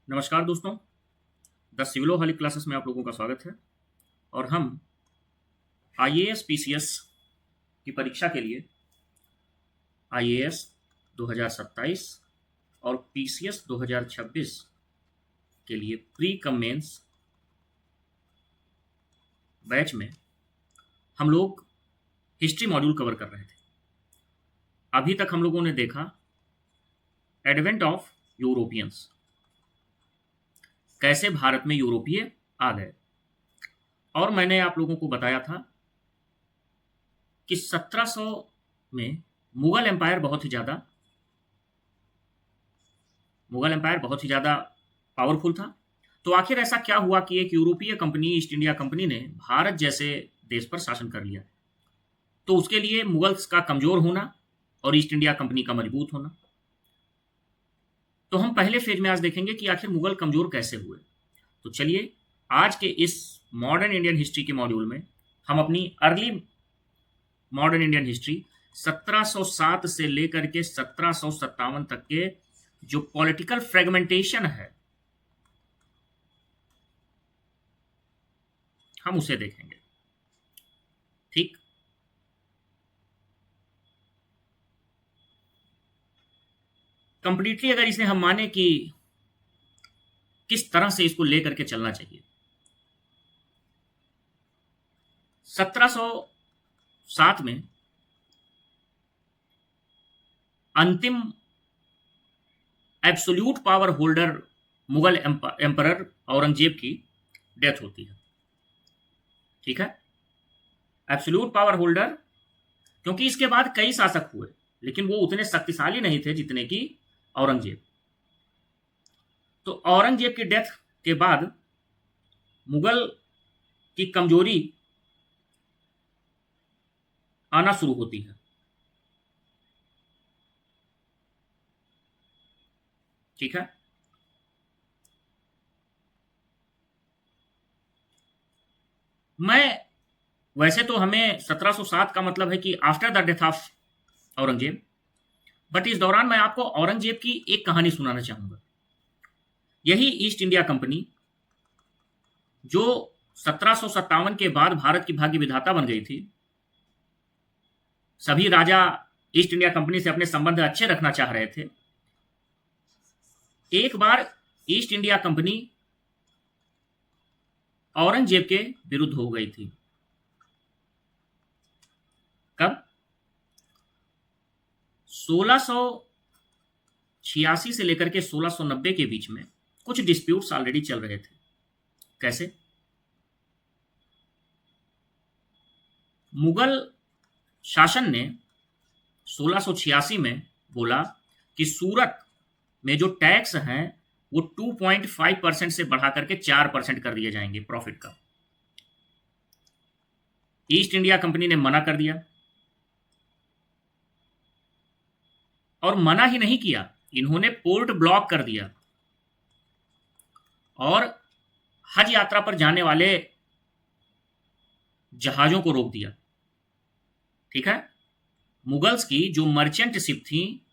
नमस्कार दोस्तों। द सिविलो हाली क्लासेस में आप लोगों का स्वागत है। और हम आईएएस पीसीएस की परीक्षा के लिए आईएएस 2027 और पीसीएस 2026 के लिए प्री कम मेंस बैच में हम लोग हिस्ट्री मॉड्यूल कवर कर रहे थे। अभी तक हम लोगों ने देखा एडवेंट ऑफ यूरोपियंस, कैसे भारत में यूरोपीय आ गए। और मैंने आप लोगों को बताया था कि 1700 में मुगल एम्पायर बहुत ही ज़्यादा पावरफुल था। तो आखिर ऐसा क्या हुआ कि एक यूरोपीय कंपनी, ईस्ट इंडिया कंपनी ने भारत जैसे देश पर शासन कर लिया? तो उसके लिए मुगल्स का कमज़ोर होना और ईस्ट इंडिया कंपनी का मजबूत होना। तो हम पहले फेज में आज देखेंगे कि आखिर मुगल कमज़ोर कैसे हुए। तो चलिए, आज के इस मॉडर्न इंडियन हिस्ट्री के मॉड्यूल में हम अपनी अर्ली मॉडर्न इंडियन हिस्ट्री 1707 से लेकर के 1757 तक के जो पॉलिटिकल फ्रेगमेंटेशन है, हम उसे देखेंगे। ठीक, कंप्लीटली अगर इसे हम माने कि किस तरह से इसको लेकर के चलना चाहिए। 1707 में अंतिम absolute power holder Mughal emperor Aurangzeb की डेथ होती है। ठीक है, एब्सोल्यूट पावर होल्डर, क्योंकि इसके बाद कई शासक हुए लेकिन वो उतने शक्तिशाली नहीं थे जितने कि औरंगजेब। तो औरंगजेब की डेथ के बाद मुगल की कमजोरी आना शुरू होती है। ठीक है, मैं वैसे तो हमें 1707 का मतलब है कि after the death of Aurangzeb, but इस दौरान मैं आपको औरंगजेब की एक कहानी सुनाना चाहूंगा। यही ईस्ट इंडिया कंपनी जो 1757 के बाद भारत की भाग्य विधाता बन गई थी। सभी राजा ईस्ट इंडिया कंपनी से अपने संबंध अच्छे रखना चाह रहे थे। एक बार ईस्ट इंडिया कंपनी औरंगजेब के विरुद्ध हो गई थी। कब? 1686 से लेकर के 1690 के बीच में कुछ डिस्प्यूट्स ऑलरेडी चल रहे थे। कैसे? मुगल शासन ने 1686 में बोला कि सूरत में जो टैक्स हैं वो 2.5% से बढ़ा करके 4% कर दिए जाएंगे प्रॉफिट का। ईस्ट इंडिया कंपनी ने मना कर दिया, और मना ही नहीं किया, इन्होंने पोर्ट ब्लॉक कर दिया और हज यात्रा पर जाने वाले जहाजों को रोक दिया। ठीक है, मुगल्स की जो मर्चेंट शिप थी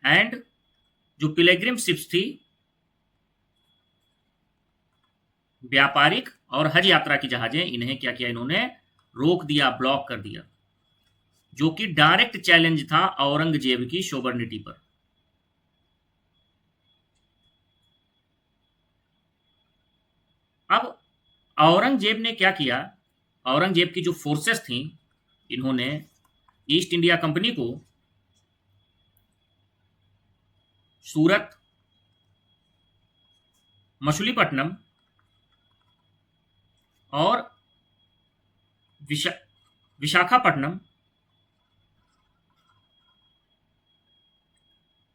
एंड जो पिलेग्रिम शिप्स थी, व्यापारिक और हज यात्रा की जहाजें, इन्हें क्या किया? इन्होंने रोक दिया, ब्लॉक कर दिया, जो कि डायरेक्ट चैलेंज था औरंगजेब की सोबर्निटी पर। अब औरंगजेब ने क्या किया? औरंगजेब की जो फोर्सेस थी, इन्होंने ईस्ट इंडिया कंपनी को सूरत, मछलीपट्टनम और विशाखापट्टनम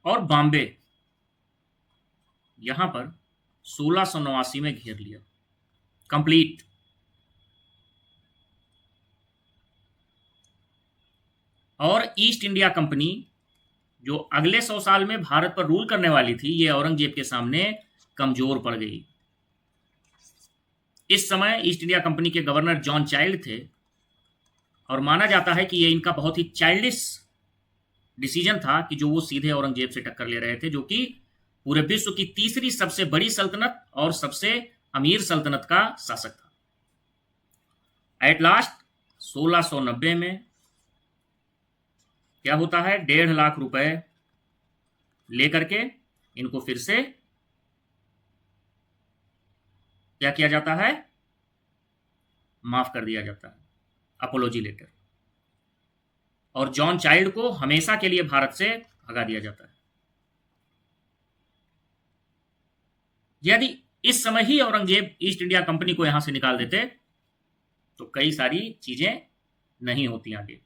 और बॉम्बे, यहां पर 1689 में घेर लिया कंप्लीट। और ईस्ट इंडिया कंपनी जो अगले 100 साल में भारत पर रूल करने वाली थी, ये औरंगजेब के सामने कमजोर पड़ गई। इस समय ईस्ट इंडिया कंपनी के गवर्नर जॉन चाइल्ड थे, और माना जाता है कि ये इनका बहुत ही चाइल्डिश डिसीजन था कि जो वो सीधे औरंगजेब से टक्कर ले रहे थे, जो कि पूरे विश्व की तीसरी सबसे बड़ी सल्तनत और सबसे अमीर सल्तनत का शासक था। एट लास्ट 1690 में क्या होता है, 1.5 लाख रुपए लेकर के इनको फिर से क्या किया जाता है, माफ कर दिया जाता है, अपोलॉजी लेटर, और जॉन चाइल्ड को हमेशा के लिए भारत से भगा दिया जाता है। यदि इस समय ही औरंगजेब ईस्ट इंडिया कंपनी को यहां से निकाल देते तो कई सारी चीजें नहीं होती आगे।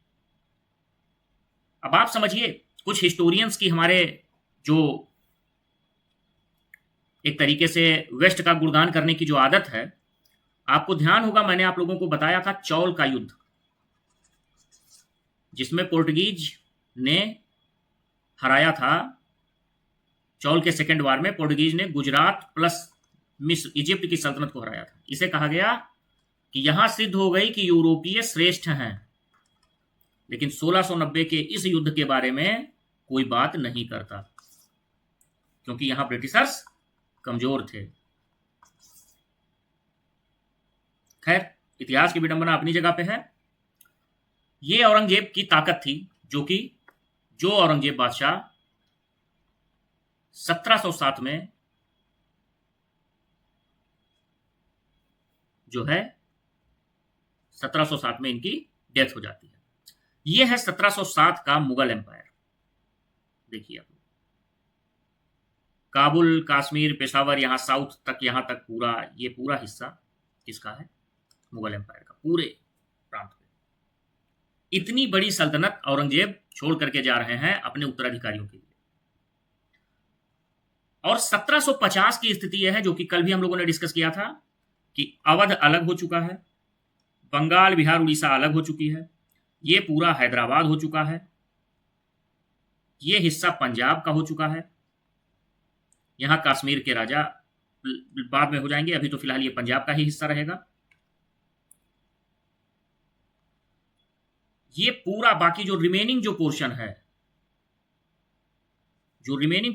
अब आप समझिए, कुछ हिस्टोरियंस की हमारे जो एक तरीके से वेस्ट का गुणगान करने की जो आदत है, आपको ध्यान होगा मैंने आप लोगों को बताया था चौल का युद्ध, जिसमें पोर्टुगीज ने हराया था। चौल के सेकेंड वार में पोर्टुगीज ने गुजरात प्लस मिस्र इजिप्ट की सल्तनत को हराया था। इसे कहा गया कि यहां सिद्ध हो गई कि यूरोपीय श्रेष्ठ हैं, लेकिन 1690 के इस युद्ध के बारे में कोई बात नहीं करता, क्योंकि यहां ब्रिटिशर्स कमजोर थे। खैर, इतिहास की विडंबना अपनी जगह पे है। ये औरंगजेब की ताकत थी, जो औरंगजेब बादशाह 1707 में जो है 1707 में इनकी डेथ हो जाती है। यह है 1707 का मुगल एम्पायर। देखिए आप, काबुल, कश्मीर, पेशावर, यहां साउथ तक, यहां तक ये पूरा हिस्सा किसका है, मुगल एम्पायर का, पूरे प्रांत में। इतनी बड़ी सल्तनत औरंगजेब छोड़ करके जा रहे हैं अपने उत्तराधिकारियों के लिए। और 1750 की स्थिति यह है, जो कि कल भी हम लोगों ने डिस्कस किया था, कि अवध अलग हो चुका है, बंगाल, बिहार, उड़ीसा अलग हो चुकी है, ये पूरा हैदराबाद हो चुका है, ये हिस्सा पंजाब का हो चुका है। यहां कश्मीर के राजा बाद में हो जाएंगे, अभी तो फिलहाल ये पंजाब का ही हिस्सा रहेगा। ये पूरा बाकी जो रिमेनिंग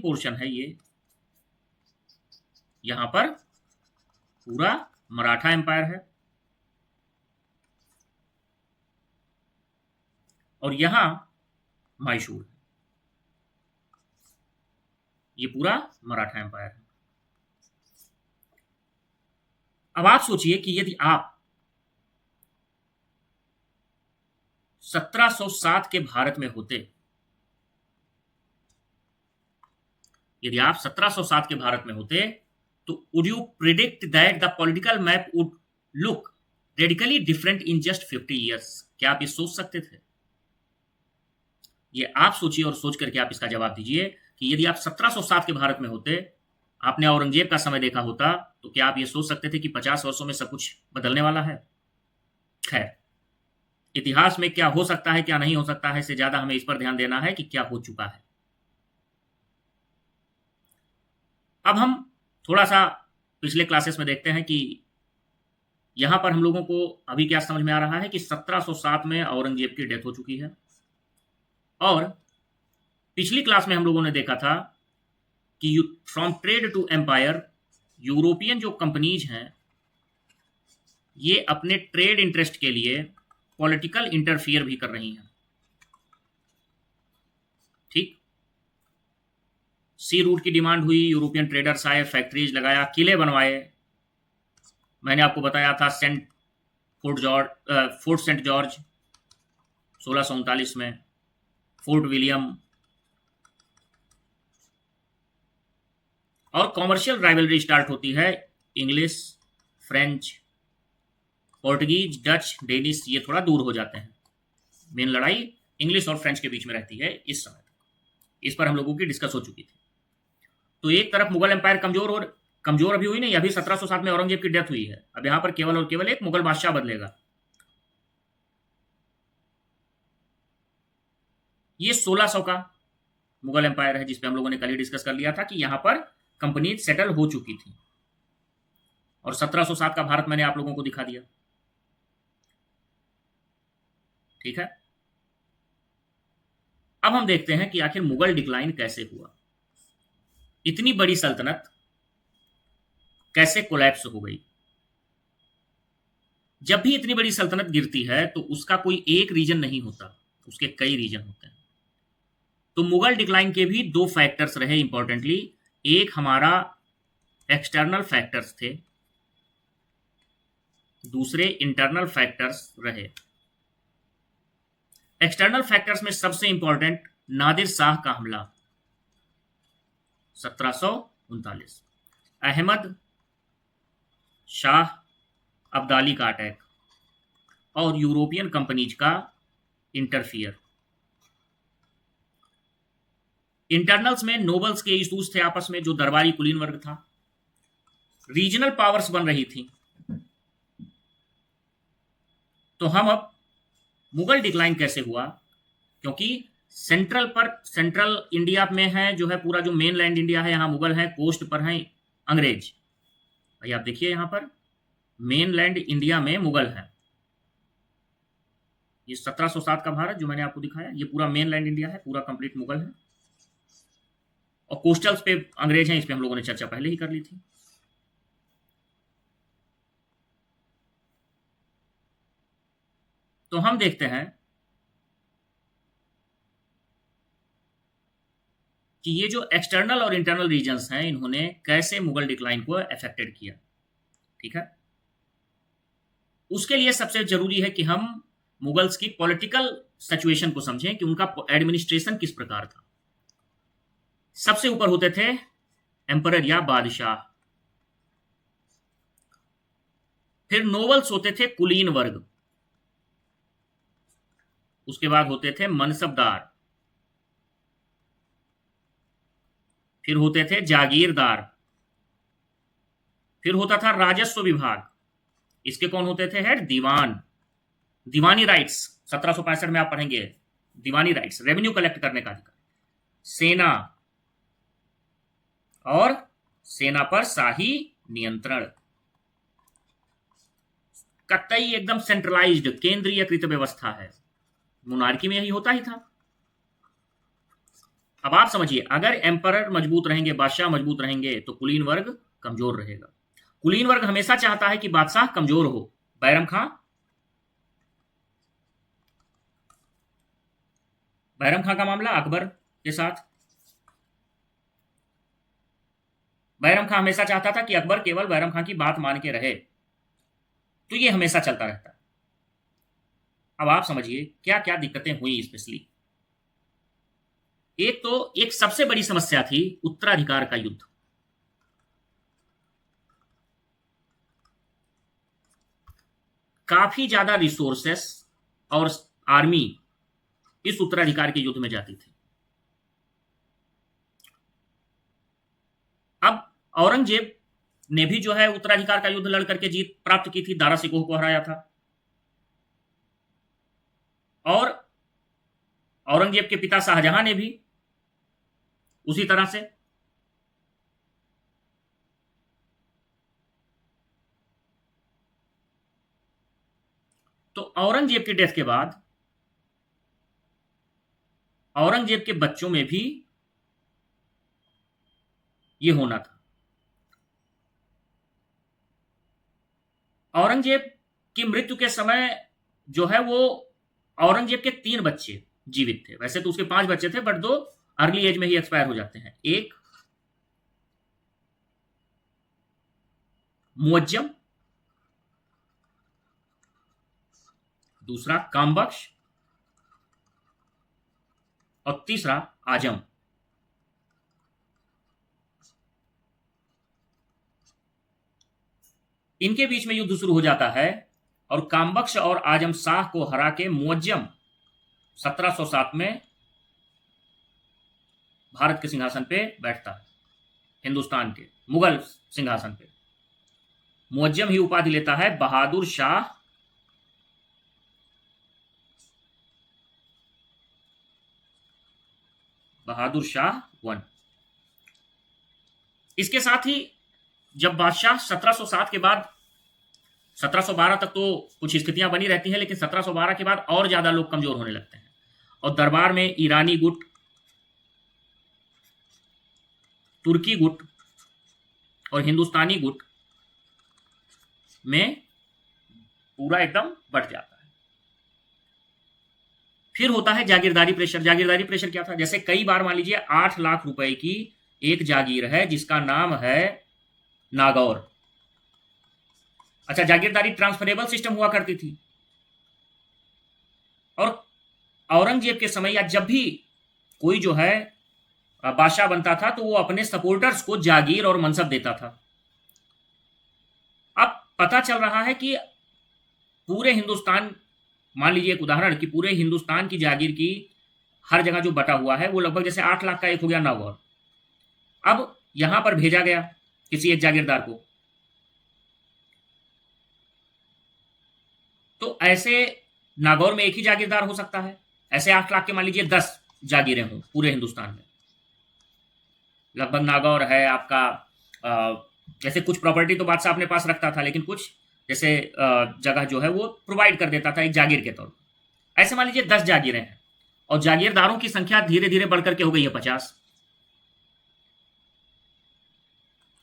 पोर्शन है, ये यहां पर पूरा मराठा एम्पायर है, और यहां मैसूर है। ये पूरा मराठा एम्पायर है। अब आप सोचिए कि यदि आप 1707 के भारत में होते, यदि आप 1707 के भारत में होते, तो would you predict that the political map would look radically different in just 50 years? क्या आप ये सोच सकते थे? ये आप सोचिए और सोच करके आप इसका जवाब दीजिए कि यदि आप 1707 के भारत में होते, आपने औरंगजेब का समय देखा होता, तो क्या आप ये सोच सकते थे कि 50 वर्षों में सब कुछ बदलने वाला है? खैर, इतिहास में क्या हो सकता है, क्या नहीं हो सकता है, इससे ज्यादा हमें इस पर ध्यान देना है कि क्या हो चुका है। अब हम थोड़ा सा पिछले क्लासेस में देखते हैं कि यहां पर हम लोगों को अभी क्या समझ में आ रहा है कि 1707 में औरंगजेब की डेथ हो चुकी है, और पिछली क्लास में हम लोगों ने देखा था कि from trade to empire, European जो कंपनीज हैं, ये अपने ट्रेड इंटरेस्ट के लिए पॉलिटिकल इंटरफियर भी कर रही हैं। ठीक, सी रूट की डिमांड हुई, यूरोपियन ट्रेडर्स आए, फैक्ट्रीज लगाया, किले बनवाए। मैंने आपको बताया था फोर्ट सेंट जॉर्ज 1639 में, फोर्ट विलियम, और कॉमर्शियल राइवलरी स्टार्ट होती है। English, French, Portuguese, Dutch, Danish, ये थोड़ा दूर हो जाते हैं। मेन लड़ाई इंग्लिश और फ्रेंच के बीच में रहती है इस समय। इस पर हम लोगों की डिस्कस हो चुकी थी। तो एक तरफ मुगल एम्पायर कमजोर अभी हुई नहीं, अभी 1707 में औरंगजेब की डेथ हुई है। अब यहां पर केवल और केवल एक मुगल बादशाह बदलेगा। ये 1600 का मुगल एम्पायर है, जिसपे हम लोगों ने कल ही डिस्कस कर लिया था कि यहां पर कंपनी सेटल हो चुकी थी, और 1707 का भारत मैंने आप लोगों को दिखा दिया। ठीक है, अब हम देखते हैं कि आखिर मुगल डिक्लाइन कैसे हुआ। इतनी बड़ी सल्तनत कैसे कोलैप्स हो गई? जब भी इतनी बड़ी सल्तनत गिरती है तो उसका कोई एक रीजन नहीं होता, उसके कई रीजन होते हैं। तो मुगल डिक्लाइन के भी दो फैक्टर्स रहे इंपॉर्टेंटली। एक हमारा एक्सटर्नल फैक्टर्स थे, दूसरे इंटरनल फैक्टर्स रहे। एक्सटर्नल फैक्टर्स में सबसे इंपॉर्टेंट नादिर शाह का हमला 1739, अहमद शाह अब्दाली का अटैक और यूरोपियन कंपनीज का इंटरफियर। इंटरनल्स में नोबल्स के इश्यूज थे आपस में, जो दरबारी कुलीन वर्ग था, रीजनल पावर्स बन रही थी। तो हम अब मुगल डिक्लाइन कैसे हुआ, क्योंकि सेंट्रल इंडिया में है जो है पूरा, जो मेन लैंड इंडिया है, यहाँ मुगल है, कोस्ट पर है अंग्रेज। भाई आप देखिए यहाँ पर मेन लैंड इंडिया में मुगल है। ये 1707 का भारत जो मैंने आपको दिखाया, ये पूरा मेन लैंड इंडिया है, पूरा कंप्लीट मुगल है। और कोस्टल्स पे अंग्रेज हैं, इस पे हम लोगों ने चर्चा पहले ही कर ली थी। तो हम देखते हैं कि ये जो एक्सटर्नल और इंटरनल रीजन्स हैं, इन्होंने कैसे मुगल डिक्लाइन को अफेक्टेड किया। ठीक है, उसके लिए सबसे जरूरी है कि हम मुगल्स की पॉलिटिकल सिचुएशन को समझें कि उनका एडमिनिस्ट्रेशन किस प्रकार था। सबसे ऊपर होते थे एम्परर या बादशाह, फिर नोबल्स होते थे कुलीन वर्ग, उसके बाद होते थे मनसबदार, फिर होते थे जागीरदार, फिर होता था राजस्व विभाग, इसके कौन होते थे हेड? दीवान, दीवानी राइट्स 1765 में आप पढ़ेंगे, दीवानी राइट्स, रेवेन्यू कलेक्ट करने का अधिकार, सेना और सेना पर शाही नियंत्रण, कतई एकदम सेंट्रलाइज्ड केंद्रीयकृत व्यवस्था है। मोनार्की में यही होता ही था। अब आप समझिए, अगर एम्परर मजबूत रहेंगे, बादशाह मजबूत रहेंगे, तो कुलीन वर्ग कमजोर रहेगा। कुलीन वर्ग हमेशा चाहता है कि बादशाह कमजोर हो। बैरम खां, बैरम खां का मामला अकबर के साथ, बैरम खां हमेशा चाहता था कि अकबर केवल बैरम खां की बात मान के रहे। तो ये हमेशा चलता रहता है। अब आप समझिए क्या क्या दिक्कतें हुई स्पेशली। एक तो एक सबसे बड़ी समस्या थी उत्तराधिकार का युद्ध। काफी ज्यादा रिसोर्सेस और आर्मी इस उत्तराधिकार के युद्ध में जाती थी। अब औरंगजेब ने भी जो है उत्तराधिकार का युद्ध लड़ करके जीत प्राप्त की थी, दारा सिकोह को हराया था। और औरंगजेब के पिता शाहजहां ने भी उसी तरह से। तो औरंगजेब की डेथ के बाद औरंगजेब के बच्चों में भी यह होना था। औरंगजेब की मृत्यु के समय जो है वो औरंगजेब के 3 बच्चे जीवित थे। वैसे तो उसके 5 बच्चे थे, बट 2 अर्ली एज में ही एक्सपायर हो जाते हैं। एक मुअज्जम, दूसरा कामबख्श और तीसरा आजम। इनके बीच में युद्ध शुरू हो जाता है और कामबख्श और आजम शाह को हरा के मुअज्जम 1707 में भारत के सिंहासन पे बैठता है, हिंदुस्तान के मुगल सिंहासन पे। मुअज्जम ही उपाधि लेता है बहादुर शाह वन। इसके साथ ही जब बादशाह 1707 के बाद 1712 तक तो कुछ स्थितियां बनी रहती हैं, लेकिन 1712 के बाद और ज्यादा लोग कमजोर होने लगते हैं और दरबार में ईरानी गुट तुर्की गुट और हिंदुस्तानी गुट में पूरा एकदम बढ़ जाता है। फिर होता है जागीरदारी प्रेशर। जागीरदारी प्रेशर क्या था? जैसे कई बार मान लीजिए 8 लाख रुपए की एक जागीर है जिसका नाम है नागौर। अच्छा, जागीरदारी ट्रांसफरेबल सिस्टम हुआ करती थी, और औरंगजेब के समय या जब भी कोई जो है बादशाह बनता था तो वो अपने सपोर्टर्स को जागीर और मनसब देता था। अब पता चल रहा है कि पूरे हिंदुस्तान, मान लीजिए एक उदाहरण कि पूरे हिंदुस्तान की जागीर की हर जगह जो बटा हुआ है वो लगभग जैसे 8 लाख का एक हो गया नागौर। अब यहां पर भेजा गया किसी एक जागीरदार को, तो ऐसे नागौर में एक ही जागीरदार हो सकता है। ऐसे 8 लाख के मान लीजिए 10 जागीरें हों पूरे हिंदुस्तान में। लगभग नागौर है आपका, जैसे कुछ प्रॉपर्टी तो बादशाह अपने पास रखता था, लेकिन कुछ जैसे जगह जो है वो प्रोवाइड कर देता था एक जागीर के तौर पर। ऐसे मान लीजिए 10 जागीरें हैं और जागीरदारों की संख्या धीरे धीरे बढ़कर के हो गई है 50।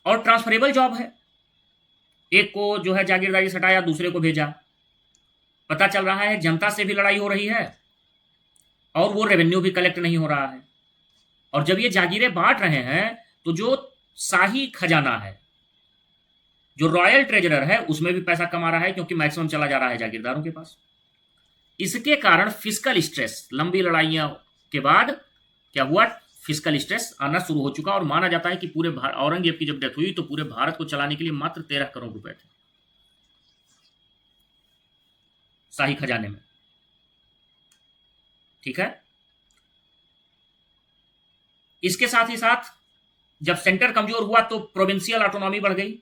और ट्रांसफरेबल जॉब है, एक को जो है जागीरदारी से हटाया, दूसरे को भेजा। पता चल रहा है जनता से भी लड़ाई हो रही है और वो रेवेन्यू भी कलेक्ट नहीं हो रहा है। और जब ये जागीरें बांट रहे हैं तो जो शाही खजाना है, जो रॉयल ट्रेजरर है, उसमें भी पैसा कमा रहा है क्योंकि मैक्सिमम चला जा रहा है जागीरदारों के पास। इसके कारण फिस्कल स्ट्रेस, लंबी लड़ाइयों के बाद क्या हुआ, फिस्कल स्ट्रेस आना शुरू हो चुका। और माना जाता है कि पूरे औरंगजेब की जब डेथ हुई तो पूरे भारत को चलाने के लिए मात्र 13 करोड़ रुपए थे शाही खजाने में। ठीक है, इसके साथ ही साथ जब सेंटर कमजोर हुआ तो प्रोविंशियल ऑटोनॉमी बढ़ गई।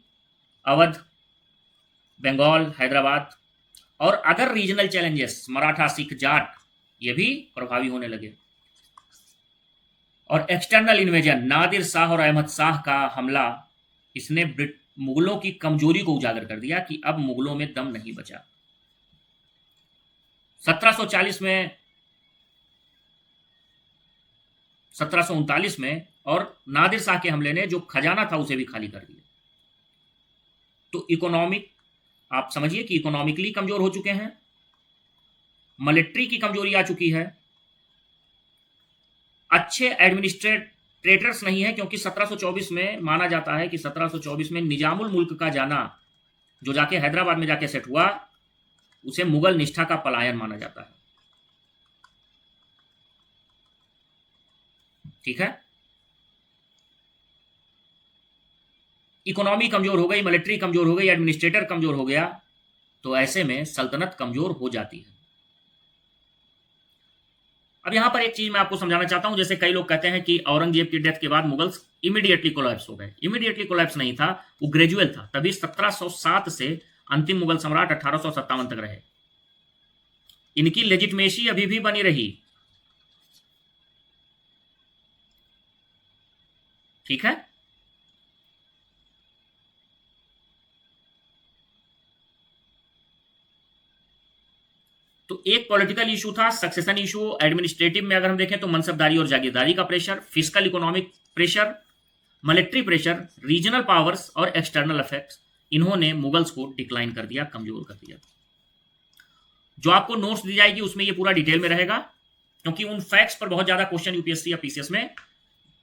अवध, बंगाल, हैदराबाद और other regional challenges, Maratha, Sikh, Jat, ये भी प्रभावी होने लगे। और एक्सटर्नल इन्वेजन, नादिर शाह और अहमद शाह का हमला, इसने मुगलों की कमजोरी को उजागर कर दिया कि अब मुगलों में दम नहीं बचा। 1740 में, 1739 में और नादिर शाह के हमले ने जो खजाना था उसे भी खाली कर दिया। तो इकोनॉमिक, आप समझिए कि इकोनॉमिकली कमजोर हो चुके हैं, मिलिट्री की कमजोरी आ चुकी है, अच्छे एडमिनिस्ट्रेटर्स नहीं है, क्योंकि 1724 में माना जाता है कि 1724 में निजामुल मुल्क का जाना, जो जाके हैदराबाद में जाके सेट हुआ, उसे मुगल निष्ठा का पलायन माना जाता है। ठीक है, इकोनॉमी कमजोर हो गई, मिलिट्री कमजोर हो गई, एडमिनिस्ट्रेटर कमजोर हो गया, तो ऐसे में सल्तनत कमजोर हो जाती है। अब यहां पर एक चीज मैं आपको समझाना चाहता हूं। जैसे कई लोग कहते हैं कि औरंगजेब की डेथ के बाद मुगल्स इमीडिएटली कोलैप्स हो गए। इमीडिएटली कोलैप्स नहीं था, वो ग्रेजुअल था। तभी 1707 से अंतिम मुगल सम्राट 1857 तक रहे। इनकी लेजिटमेसी अभी भी बनी रही। ठीक है, तो एक पॉलिटिकल इशू था, सक्सेशन इशू। एडमिनिस्ट्रेटिव में अगर हम देखें तो मनसबदारी और जागीरदारी का pressure, physical economic pressure, military pressure, regional powers और एक्सटर्नल इफेक्ट्स, इन्होंने मुगल्स को डिक्लाइन कर दिया, कमजोर कर दिया। जो आपको नोट्स दी जाएगी उसमें ये पूरा डिटेल में रहेगा, क्योंकि उन फैक्ट्स पर बहुत ज्यादा क्वेश्चन यूपीएससी या पीसीएस में,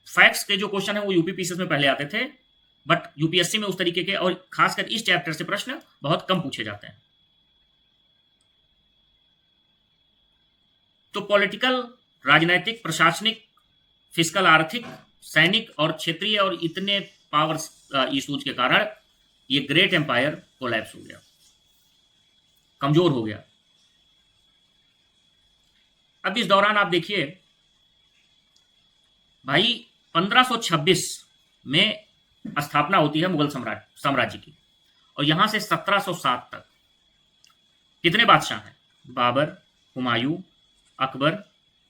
फैक्ट्स के जो क्वेश्चन है वो यूपी पीसीएस में पहले आते थे, बट यूपीएससी में उस तरीके के और खासकर इस चैप्टर से प्रश्न बहुत कम पूछे जाते हैं। तो पॉलिटिकल, राजनैतिक, प्रशासनिक, फिजिकल, आर्थिक, सैनिक और क्षेत्रीय और इतने पावर्स इश्यूज के कारण ये ग्रेट एम्पायर कोलैप्स हो गया, कमजोर हो गया। अब इस दौरान आप देखिए भाई, 1526 में स्थापना होती है मुगल साम्राज्य की, और यहां से 1707 तक कितने बादशाह हैं? बाबर, हुमायूं, अकबर,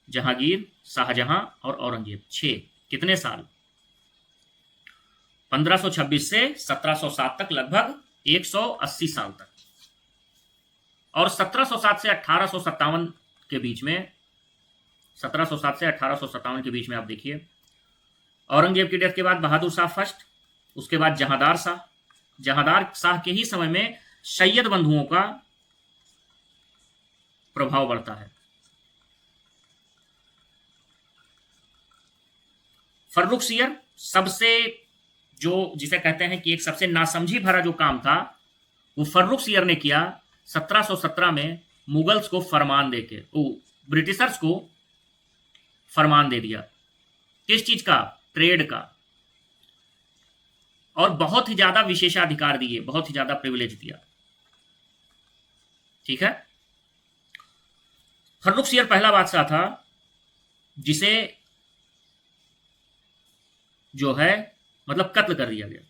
जहांगीर, शाहजहां और औरंगजेब। 6। कितने साल? 1526 से 1707 तक लगभग 180 साल तक। और 1707 से 1857 के बीच में, 1707 से 1857 के बीच में आप देखिए औरंगजेब की डेथ के बाद बहादुर शाह फर्स्ट, उसके बाद जहांदार शाह। जहांदार शाह के ही समय में सैयद बंधुओं का प्रभाव बढ़ता है। फर्रुखसियर सबसे, जो जिसे कहते हैं कि एक सबसे नासमझी भरा जो काम था, वो फर्रुखसियर ने किया 1717 में। मुगल्स को फरमान देके, वो ब्रिटिशर्स को फरमान दे दिया। किस चीज का? ट्रेड का। और बहुत ही ज्यादा विशेषाधिकार दिए, बहुत ही ज्यादा प्रिविलेज दिया। ठीक है। फर्रुखसियर पहला बादशाह था जिसे जो है मतलब कत्ल कर दिया गया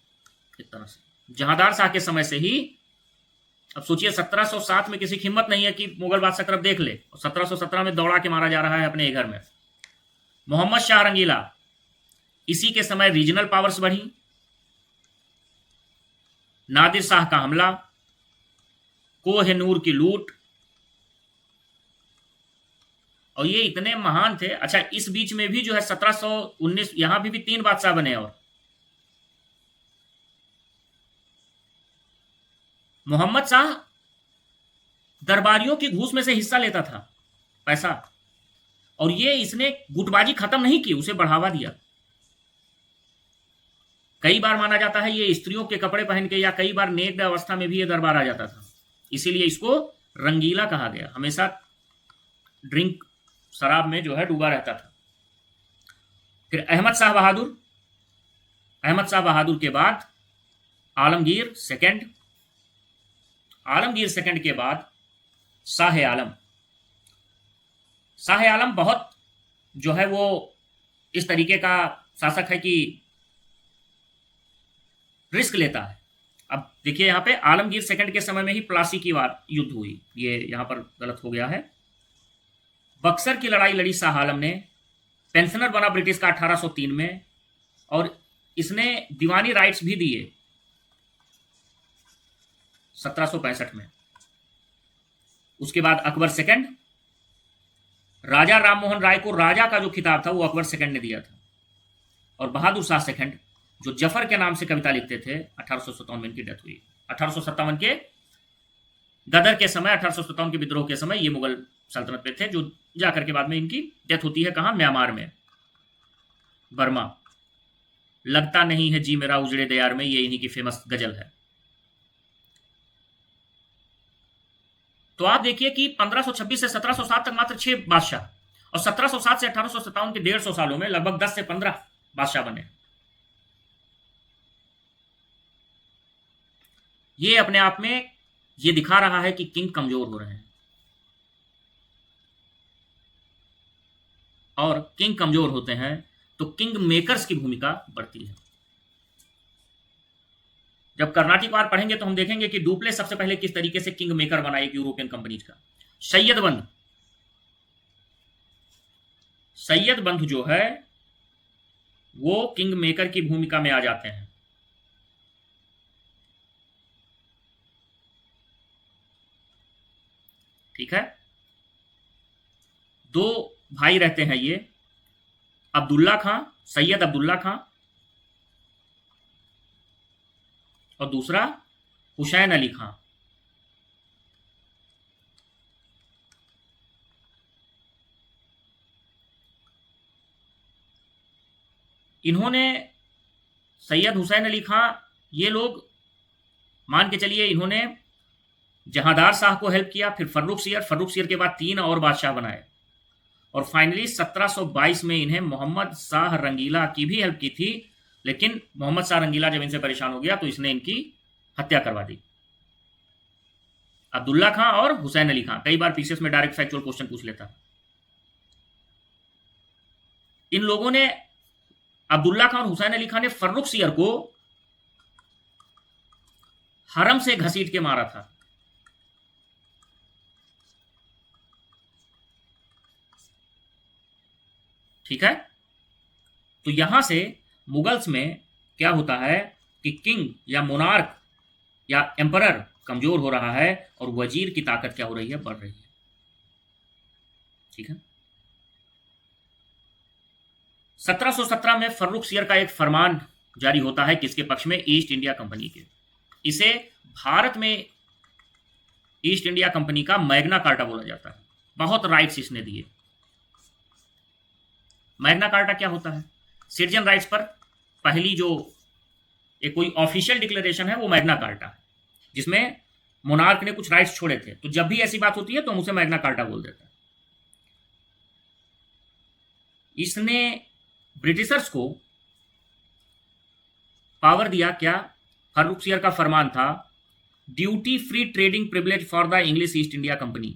एक तरह से। जहांदार शाह के समय से ही, अब सोचिए 1707 में किसी की हिम्मत नहीं है कि मुगल बादशाह तरफ देख ले, और 1717 में दौड़ा के मारा जा रहा है अपने घर में। मोहम्मद शाह रंगीला, इसी के समय रीजनल पावर्स बढ़ी, नादिर शाह का हमला, कोह-ए-नूर की लूट, और ये इतने महान थे। अच्छा, इस बीच में भी जो है 1719 यहां भी 3 बादशाह बने। और मोहम्मद शाह दरबारियों की घूस में से हिस्सा लेता था, पैसा, और ये इसने गुटबाजी खत्म नहीं की, उसे बढ़ावा दिया। कई बार माना जाता है ये स्त्रियों के कपड़े पहन के, या कई बार नेक्ड अवस्था में भी ये दरबार आ जाता था, इसीलिए इसको रंगीला कहा गया। हमेशा ड्रिंक, शराब में जो है डूबा रहता था। फिर अहमद शाह बहादुर, अहमद शाह बहादुर के बाद आलमगीर सेकंड, आलमगीर सेकंड के बाद शाह आलम। शाह आलम बहुत जो है वो इस तरीके का शासक है कि रिस्क लेता है। अब देखिए यहां पे आलमगीर सेकंड के समय में ही प्लासी की वार युद्ध हुई, ये यहां पर गलत हो गया है। बक्सर की लड़ाई लड़ी शाह आलम ने, पेंशनर बना ब्रिटिश का 1803 में, और इसने दीवानी राइट्स भी दिए 1765 में। उसके बाद अकबर सेकंड, राजा राममोहन राय को राजा का जो खिताब था वो अकबर सेकंड ने दिया था। और बहादुर शाह सेकंड, जो जफर के नाम से कविता लिखते थे, 1857 में इनकी डेथ हुई। 1857 के गदर के समय, 1857 के विद्रोह के समय ये मुगल सल्तनत पे थे, जो जाकर के बाद में इनकी डेथ होती है कहां? म्यांमार में, बर्मा। लगता नहीं है जी मेरा उजड़े दयार में, ये इन्हीं की फेमस गजल है। तो आप देखिए कि 1526 से 1707 तक मात्र 6 बादशाह, और 1707 से 1857 के 150 सालों में लगभग 10 से 15 बादशाह बने। ये अपने आप में ये दिखा रहा है कि किंग कमजोर हो रहे हैं, और किंग कमजोर होते हैं तो किंग मेकर्स की भूमिका बढ़ती है। जब कर्नाटिक वार पढ़ेंगे तो हम देखेंगे कि डुप्ले सबसे पहले किस तरीके से किंग मेकर बना एक यूरोपियन कंपनीज का। सैयद बंधु जो है वो किंग मेकर की भूमिका में आ जाते हैं। ठीक है। 2 भाई रहते हैं ये, अब्दुल्ला खां, सैयद अब्दुल्ला खां, और दूसरा हुसैन अली खां। इन्होंने, सैयद हुसैन अली खां, ये लोग मान के चलिए इन्होंने जहांदार शाह को हेल्प किया, फिर फर्रुखसियर के बाद 3 और बादशाह बनाए, और फाइनली 1722 में इन्हें मोहम्मद शाह रंगीला की भी हेल्प की थी। लेकिन मोहम्मद शाह रंगीला जब इनसे परेशान हो गया तो इसने इनकी हत्या करवा दी। अब्दुल्ला खां और हुसैन अली खां, कई बार पीसीएस में डायरेक्ट फैक्चुअल क्वेश्चन पूछ लेता। इन लोगों ने, अब्दुल्ला खां और हुसैन अली खां ने फर्रुखसियर को हरम से घसीट के मारा था। ठीक है। तो यहां से मुगल्स में क्या होता है कि किंग या मोनार्क या एम्परर कमजोर हो रहा है, और वजीर की ताकत क्या हो रही है? बढ़ रही है। ठीक है। 1717 में फर्रुख सियर का एक फरमान जारी होता है किसके पक्ष में? ईस्ट इंडिया कंपनी के। इसे भारत में ईस्ट इंडिया कंपनी का मैग्ना कार्टा बोला जाता है। बहुत राइट्स इसने दिए। मैग्ना कार्टा क्या होता है? सिटीजन राइट्स पर पहली जो एक कोई ऑफिशियल डिक्लेरेशन है वो मैग्ना कार्टा है, जिसमें मोनार्क ने कुछ राइट्स छोड़े थे। तो जब भी ऐसी बात होती है तो हम उसे मैग्ना कार्टा बोल देते हैं। इसने ब्रिटिशर्स को पावर दिया। क्या? फर्रुख सियर का फरमान था, duty free trading privilege for the English East India Company.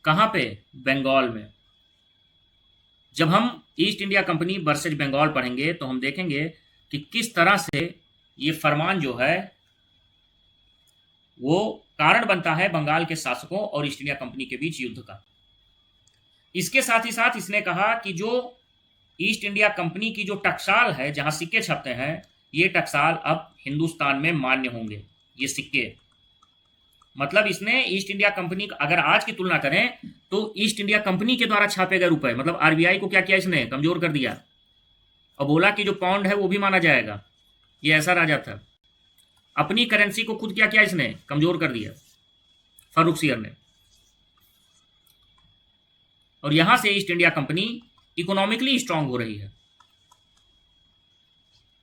कहां पे? बंगाल में। जब हम East India Company versus Bengal पढ़ेंगे तो हम देखेंगे कि किस तरह से ये फरमान जो है वो कारण बनता है बंगाल के शासकों और ईस्ट इंडिया कंपनी के बीच युद्ध का। इसके साथ ही साथ इसने कहा कि जो ईस्ट इंडिया कंपनी की जो टकसाल है, जहां सिक्के छपते हैं, ये टकसाल अब हिंदुस्तान में मान्य होंगे। ये सिक्के मतलब इसने ईस्ट इंडिया कंपनी, अगर आज की तुलना करें तो ईस्ट इंडिया कंपनी के द्वारा छापे गए रुपए, मतलब आरबीआई को क्या किया इसने? कमजोर कर दिया और बोला कि जो पाउंड है वो भी माना जाएगा। ये ऐसा राजा था। अपनी करेंसी को खुद क्या किया इसने? कमजोर कर दिया फर्रुख सियर ने। और यहां से east India company economically strong हो रही है।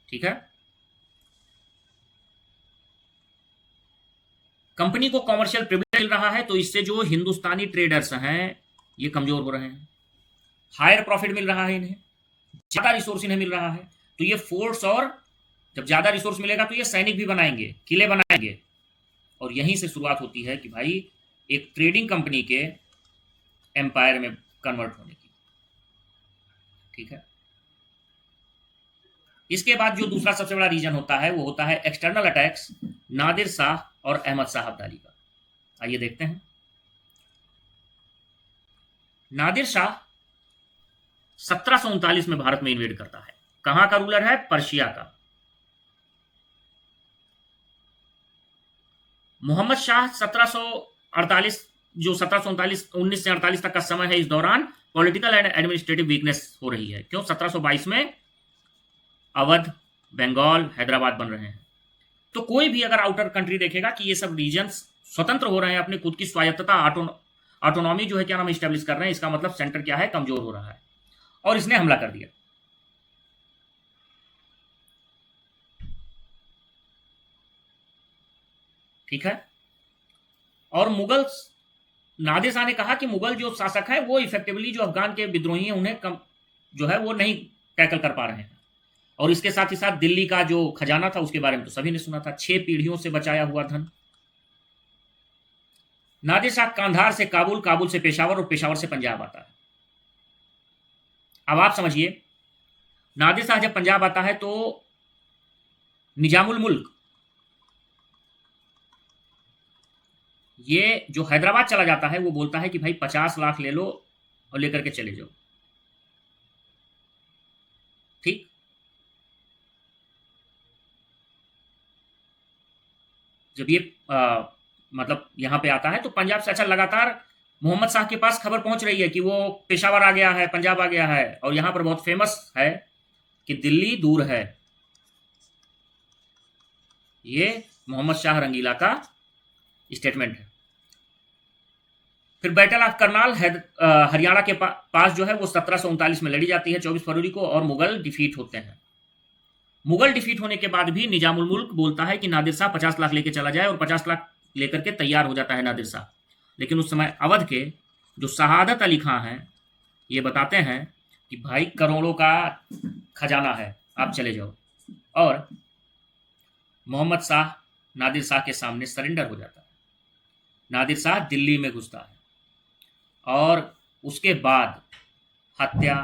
ठीक है। कंपनी को कॉमर्शियल प्रिविलेज मिल रहा है, तो इससे जो हिंदुस्तानी ट्रेडर्स हैं ये कमजोर हो रहे हैं। हायर प्रॉफिट मिल रहा है इन्हें, ज्यादा रिसोर्स इन्हें मिल रहा है। तो ये फोर्स, और जब ज्यादा रिसोर्स मिलेगा तो ये सैनिक भी बनाएंगे, किले बनाएंगे। और यहीं से शुरुआत होती है कि भाई एक ट्रेडिंग कंपनी के एम्पायर में कन्वर्ट होने की। ठीक है। इसके बाद जो दूसरा सबसे बड़ा रीजन होता है वो होता है एक्सटर्नल अटैक्स नादिर शाह और अहमद शाह अब्दाली का। आइए देखते हैं। नादिर शाह 1739 में भारत में इन्वेड करता है। कहां का रूलर है? पर्शिया का। मोहम्मद शाह 1748, जो 1739 19 से 48 तक का समय है, इस दौरान पॉलिटिकल एंड एडमिनिस्ट्रेटिव वीकनेस हो रही है। क्यों? 1722 में अवध, बंगाल, हैदराबाद बन रहे हैं। तो कोई भी अगर आउटर कंट्री देखेगा कि ये सब रीजन्स स्वतंत्र हो रहे हैं, अपनी खुद की स्वायत्तता, ऑटोनॉमी जो है क्या नाम स्टैब्लिश कर रहे हैं, इसका मतलब सेंटर क्या है? कमजोर हो रहा है। और इसने हमला कर दिया। ठीक है। और मुगल, नादिर शाह ने कहा कि मुगल जो शासक है वो इफेक्टिवली जो अफगान के विद्रोही हैं उन्हें कम जो है वो नहीं टैकल कर पा रहे हैं। और इसके साथ ही साथ दिल्ली का जो खजाना था उसके बारे में तो सभी ने सुना था, 6 पीढ़ियों से बचाया हुआ धन। नादिर शाह कांधार से काबुल, काबुल से पेशावर और पेशावर से पंजाब आता है। अब आप समझिए, नादिर शाह जब पंजाब आता है तो निजामुल मुल्क ये जो हैदराबाद चला जाता है वो बोलता है कि भाई 50 लाख ले लो और लेकर के चले जाओ। ठीक। जब ये मतलब यहां पे आता है तो पंजाब से अच्छा लगातार मोहम्मद शाह के पास खबर पहुंच रही है कि वो पेशावर आ गया है, पंजाब आ गया है। और यहां पर बहुत फेमस है कि दिल्ली दूर है। ये मोहम्मद शाह रंगीला का स्टेटमेंट है। फिर बैटल ऑफ करनाल हरियाणा के पास जो है वो 1739 में लड़ी जाती है 24 फरवरी को, और मुगल डिफीट होते हैं। मुगल डिफीट होने के बाद भी निजामुल मुल्क बोलता है कि नादिर शाह 50 लाख लेके चला जाए, और 50 लाख लेकर के तैयार हो जाता है नादिर शाह। लेकिन उस समय अवध के जो शहादत अली खां हैं ये बताते हैं कि भाई करोड़ों का खजाना है, आप चले जाओ। और मोहम्मद शाह नादिर शाह के सामने सरेंडर हो जाता है। नादिर शाह दिल्ली में घुसता है और उसके बाद हत्या,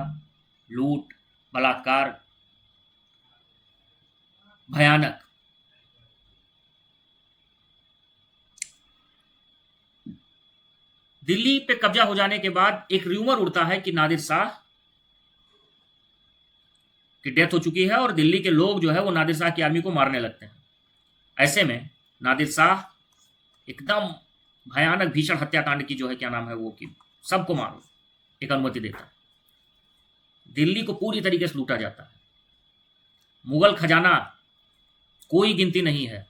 लूट, बलात्कार, भयानक। दिल्ली पे कब्जा हो जाने के बाद एक र्यूमर उड़ता है कि नादिर शाह की डेथ हो चुकी है, और दिल्ली के लोग जो है वो नादिर शाह की आर्मी को मारने लगते हैं। ऐसे में नादिर शाह एकदम भयानक भीषण हत्याकांड की जो है क्या नाम है वो कि सबको मारो, एक अनुमति देता है। दिल्ली को पूरी तरीके से लूटा जाता है। मुगल खजाना कोई गिनती नहीं है,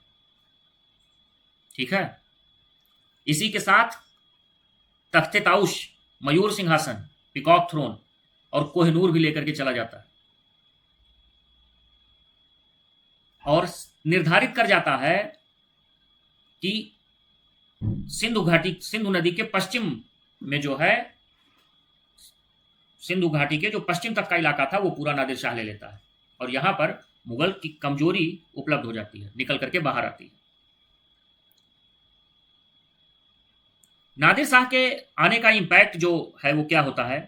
ठीक है। इसी के साथ तख्ते ताउश, मयूर सिंहासन, पिकॉक थ्रोन और कोहिनूर भी लेकर के चला जाता है और निर्धारित कर जाता है कि सिंधु नदी के पश्चिम में जो है, सिंधु घाटी के जो पश्चिम तक का इलाका था वो पूरा नादिर शाह ले लेता है और यहां पर मुगल की कमजोरी उपलब्ध हो जाती है, निकल करके बाहर आती है। नादिर शाह के आने का इंपैक्ट जो है वो क्या होता है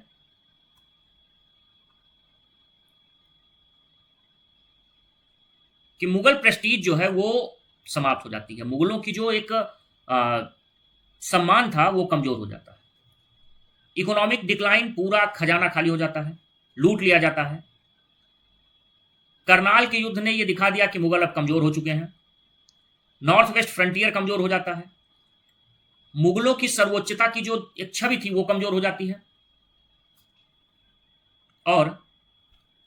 कि मुगल प्रेस्टीज जो है वो समाप्त हो जाती है। मुगलों की जो एक सम्मान था वो कमजोर हो जाता है। इकोनॉमिक डिक्लाइन, पूरा खजाना खाली हो जाता है, लूट लिया जाता है। करनाल के युद्ध ने यह दिखा दिया कि मुगल अब कमजोर हो चुके हैं। नॉर्थ वेस्ट फ्रंटियर कमजोर हो जाता है। मुगलों की सर्वोच्चता की जो एक छवि थी वो कमजोर हो जाती है और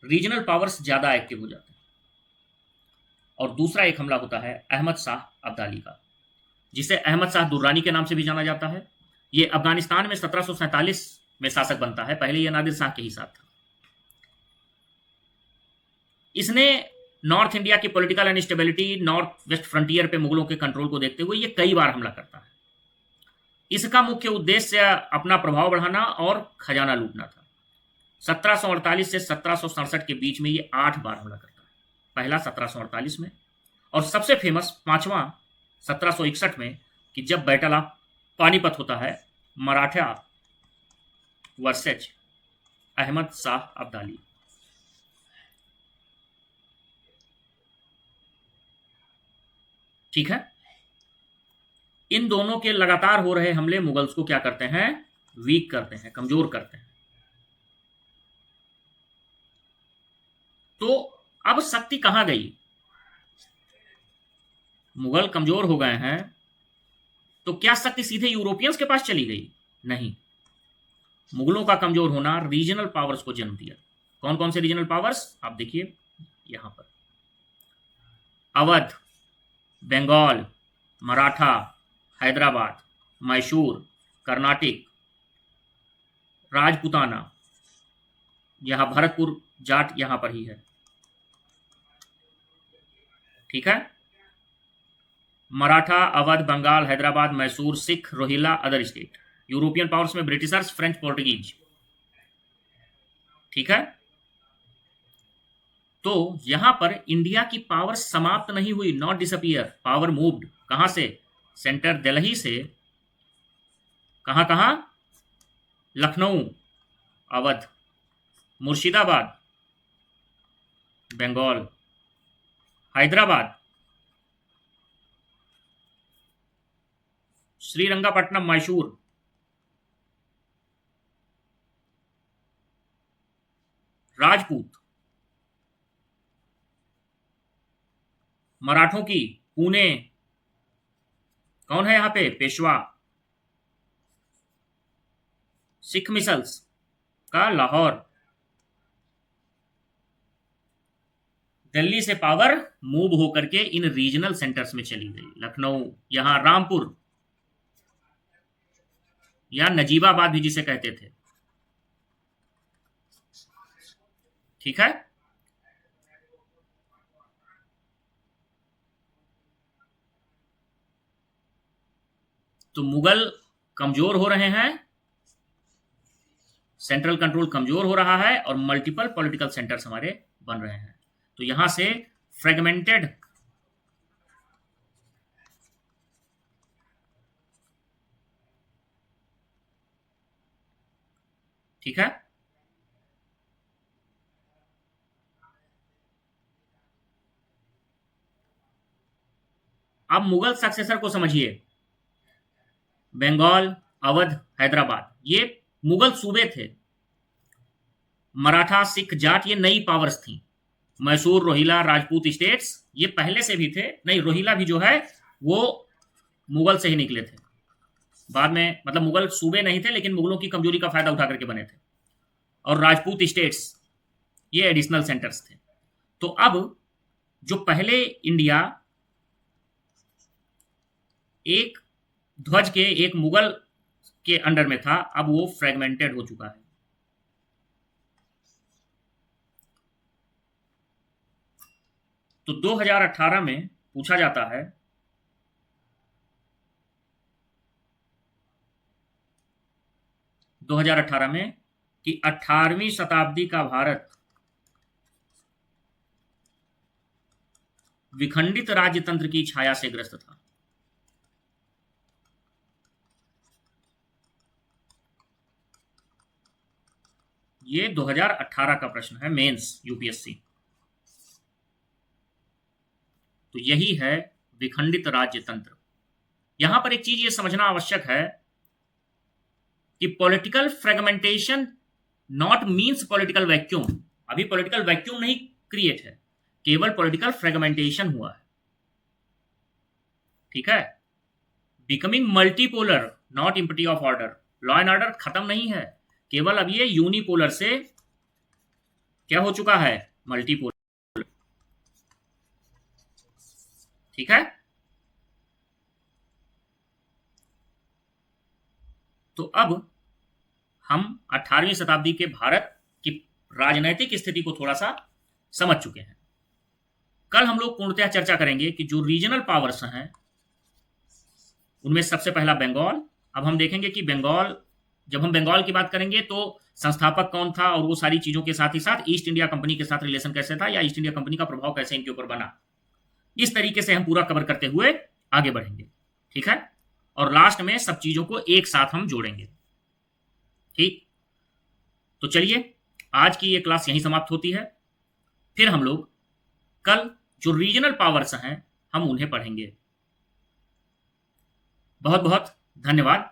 रीजनल पावर्स ज्यादा एक्टिव हो जाते हैं। और दूसरा एक हमला होता है अहमद शाह अब्दाली का, जिसे अहमद शाह दुर्रानी के नाम से भी जाना जाता है। ये अफगानिस्तान में 1747 में शासक बनता है। पहले यह नादिर शाह के ही साथ था। इसने नॉर्थ इंडिया की political instability, north west frontier पे मुगलों के कंट्रोल को देखते हुए ये कई बार हमला करता है। इसका मुख्य उद्देश्य अपना प्रभाव बढ़ाना और खजाना लूटना था। 1748 से 1767 के बीच में ये 8 बार हमला करता है। पहला 1748 में और सबसे फेमस पांचवा 1761 में कि जब बैटल ऑफ पानीपत होता है, मराठा वर्सेज अहमद शाह अब्दाली। ठीक है। इन दोनों के लगातार हो रहे हमले मुगल्स को क्या करते हैं, वीक करते हैं, कमजोर करते हैं। तो अब शक्ति कहां गई? मुगल कमजोर हो गए हैं तो क्या शक्ति सीधे यूरोपियंस के पास चली गई? नहीं। मुगलों का कमजोर होना रीजनल पावर्स को जन्म दिया। कौन कौन से रीजनल पावर्स आप देखिए यहां पर, अवध, बंगाल, मराठा, हैदराबाद, मैसूर, कर्नाटक, राजपुताना, यहां भरतपुर जाट यहां पर ही है, ठीक है। Maratha, Awadh, Bengal, Hyderabad, Mysore, Sikh, Rohilla, other state. European powers में ब्रिटिशर्स, फ्रेंच, पोर्टुगीज, ठीक है। तो यहां पर इंडिया की पावर समाप्त नहीं हुई, नॉट डिसअपियर। पावर मूव्ड कहां से? सेंटर दिल्ली से कहां कहां? लखनऊ, अवध, मुर्शिदाबाद, बंगाल, हैदराबाद, श्रीरंगापट्टनम, मैसूर, राजपूत, मराठों की पुणे, कौन है यहां पे? पेशवा। सिख मिसल्स का लाहौर। दिल्ली से पावर मूव होकर के इन रीजनल सेंटर्स में चली गई। लखनऊ, यहां रामपुर या नजीबाबाद भी जिसे कहते थे, ठीक है। तो मुगल कमजोर हो रहे हैं, सेंट्रल कंट्रोल कमजोर हो रहा है और मल्टीपल पॉलिटिकल सेंटर्स हमारे बन रहे हैं। तो यहां से फ्रेगमेंटेड ठीक है। अब मुगल सक्सेसर को समझिए। बंगाल, अवध, हैदराबाद ये मुगल सूबे थे। मराठा, सिख, जाट ये नई पावर्स थी। मैसूर, रोहिला, राजपूत स्टेट्स ये पहले से भी थे। नहीं, रोहिला भी जो है वो मुगल से ही निकले थे बाद में। मतलब मुगल सूबे नहीं थे लेकिन मुगलों की कमजोरी का फायदा उठा करके बने थे। और राजपूत स्टेट्स, ये एडिशनल सेंटर्स थे। तो अब जो पहले इंडिया एक ध्वज के, एक मुगल के अंडर में था, अब वो फ्रेगमेंटेड हो चुका है। तो 2018 में पूछा जाता है 2018 में कि 18वीं शताब्दी का भारत विखंडित राज्यतंत्र की छाया से ग्रस्त था। ये 2018 का प्रश्न है, मेंस यूपीएससी। तो यही है विखंडित राज्यतंत्र। यहां पर एक चीज ये समझना आवश्यक है कि political fragmentation not means political vacuum. अभी पॉलिटिकल वैक्यूम नहीं क्रिएट है, केवल पॉलिटिकल फ्रेगमेंटेशन हुआ है। ठीक है, becoming multipolar not empty of order. Law and order खत्म नहीं है, केवल अब ये यूनिपोलर से क्या हो चुका है, मल्टीपोलर। ठीक है, तो अब हम 18वीं शताब्दी के भारत की राजनैतिक स्थिति को थोड़ा सा समझ चुके हैं। कल हम लोग पूर्णतः चर्चा करेंगे कि जो रीजनल पावर्स हैं उनमें सबसे पहला बंगाल। अब हम देखेंगे कि बंगाल, जब हम बंगाल की बात करेंगे तो संस्थापक कौन था और वो सारी चीजों के साथ ही साथ ईस्ट इंडिया कंपनी के साथ रिलेशन कैसे था, या ईस्ट इंडिया कंपनी का प्रभाव कैसे इनके ऊपर बना। इस तरीके से हम पूरा कवर करते हुए आगे बढ़ेंगे। ठीक है, और लास्ट में सब चीजों को एक साथ हम जोड़ेंगे। ठीक, तो चलिए आज की ये क्लास यहीं समाप्त होती है। फिर हम लोग कल जो रीजनल पावर्स हैं हम उन्हें पढ़ेंगे। बहुत बहुत धन्यवाद।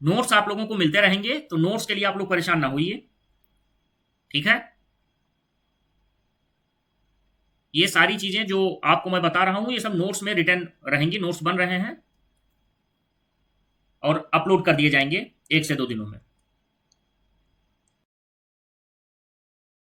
नोट्स आप लोगों को मिलते रहेंगे, तो नोट्स के लिए आप लोग परेशान ना होइए। ठीक है, ये सारी चीजें जो आपको मैं बता रहा हूं ये सब नोट्स में रिटर्न रहेंगी, नोट्स बन रहे हैं और अपलोड कर दिए जाएंगे 1 से 2 दिनों में।